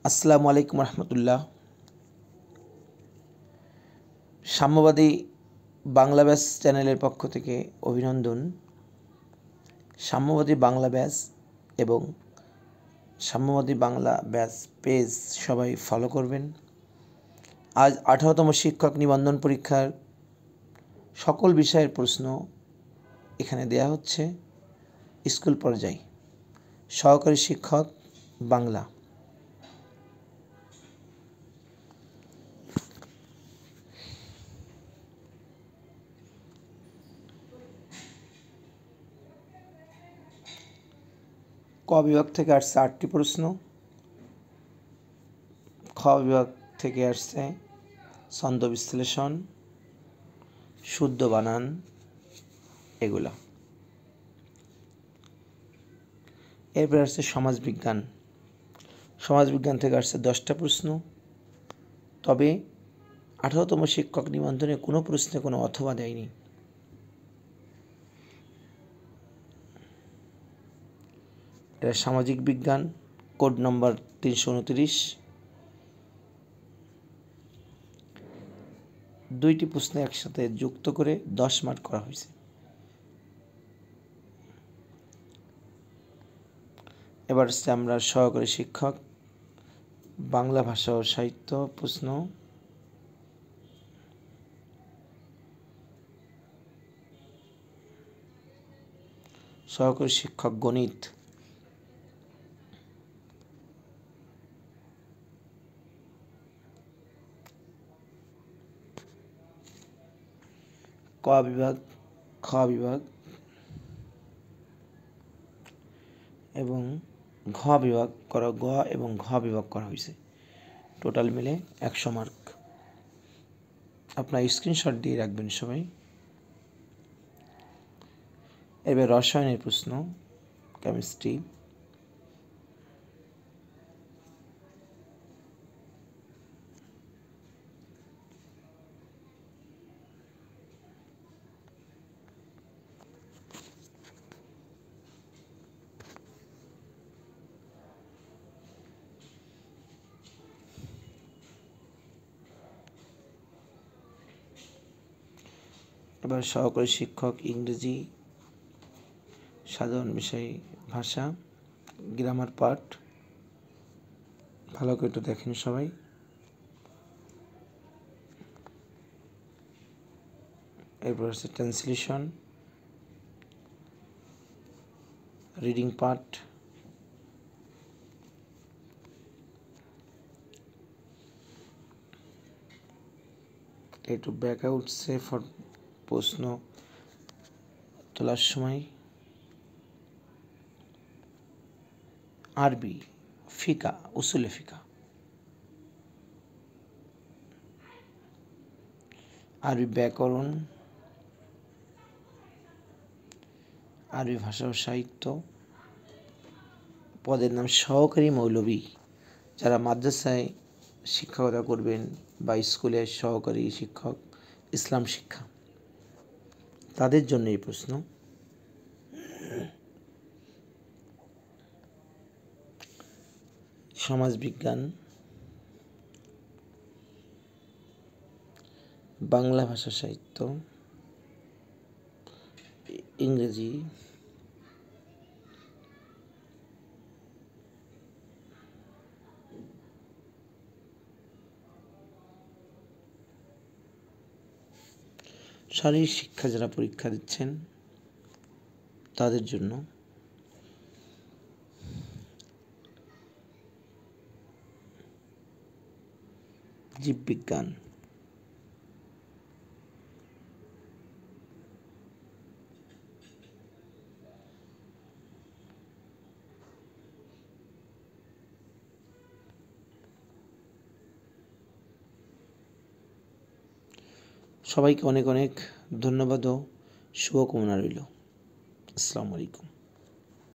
আসসালামু আলাইকুম রহমতুল্লাহ। সাম্যবাদী বাংলা ব্যাস চ্যানেলের পক্ষ থেকে অভিনন্দন। সাম্যবাদী বাংলা ব্যাস এবং সাম্যবাদী বাংলা ব্যাস পেজ সবাই ফলো করবেন। আজ 18তম শিক্ষক নিবন্ধন পরীক্ষার সকল বিষয়ের প্রশ্ন এখানে দেয়া হচ্ছে। স্কুল পর্যায়ে সহকারী শিক্ষক বাংলা। ক বিভাগ থেকে আসছে 8টি প্রশ্ন, খ বিভাগ থেকে আসছে ছন্দ বিশ্লেষণ, শুদ্ধ বানান, এগুলা। এরপরে আসছে সমাজবিজ্ঞান। সমাজবিজ্ঞান থেকে আসছে 10টা প্রশ্ন, তবে 18তম শিক্ষক নিবন্ধনে কোনো প্রশ্নে কোনো অথবা দেয়নি। এটা সামাজিক বিজ্ঞান, কোড নম্বর 329। 2টি প্রশ্ন একসাথে যুক্ত করে 10 মার্ক করা হয়েছে। এবার হচ্ছে আমরা সহকারী শিক্ষক বাংলা ভাষা ও সাহিত্য প্রশ্ন। সহকারী শিক্ষক গণিত। ক বিভাগ, খ বিভাগ এবং ঘ বিভাগ করা, গ এবং ঘ বিভাগ করা হয়েছে। টোটাল মিলে 100 মার্ক। আপনার স্ক্রিনশট দিয়ে রাখবেন সবাই। এবার রসায়নের প্রশ্ন, কেমিস্ট্রি। এবার সহকারী শিক্ষক ইংরেজি, সাধারণ বিষয় ভাষা, গ্রামার পার্ট। ভালো করে একটু দেখেন সবাই। এরপর হচ্ছে ট্রান্সলেশন, রিডিং পার্ট, একটু ব্যাকআউট সে ফর প্রশ্ন তোলার সময়। আরবি, ফিকা, উসুলে ফিকা। আরবি ব্যাকরণ, আরবি ভাষা ও সাহিত্য। পদের নাম সহকারী মৌলবী। যারা মাদ্রাসায় শিক্ষকতা করবেন বা স্কুলে সহকারী শিক্ষক, ইসলাম শিক্ষা, তাদের জন্য এই প্রশ্ন। সমাজবিজ্ঞান, বাংলা ভাষা সাহিত্য, ইংরেজি, শারীরিক শিক্ষা যারা পরীক্ষা দিচ্ছেন তাদের জন্য। জীববিজ্ঞান, সবাইকে অনেক অনেক ধন্যবাদ ও শুভকামনা রইল। আসসালামু আলাইকুম।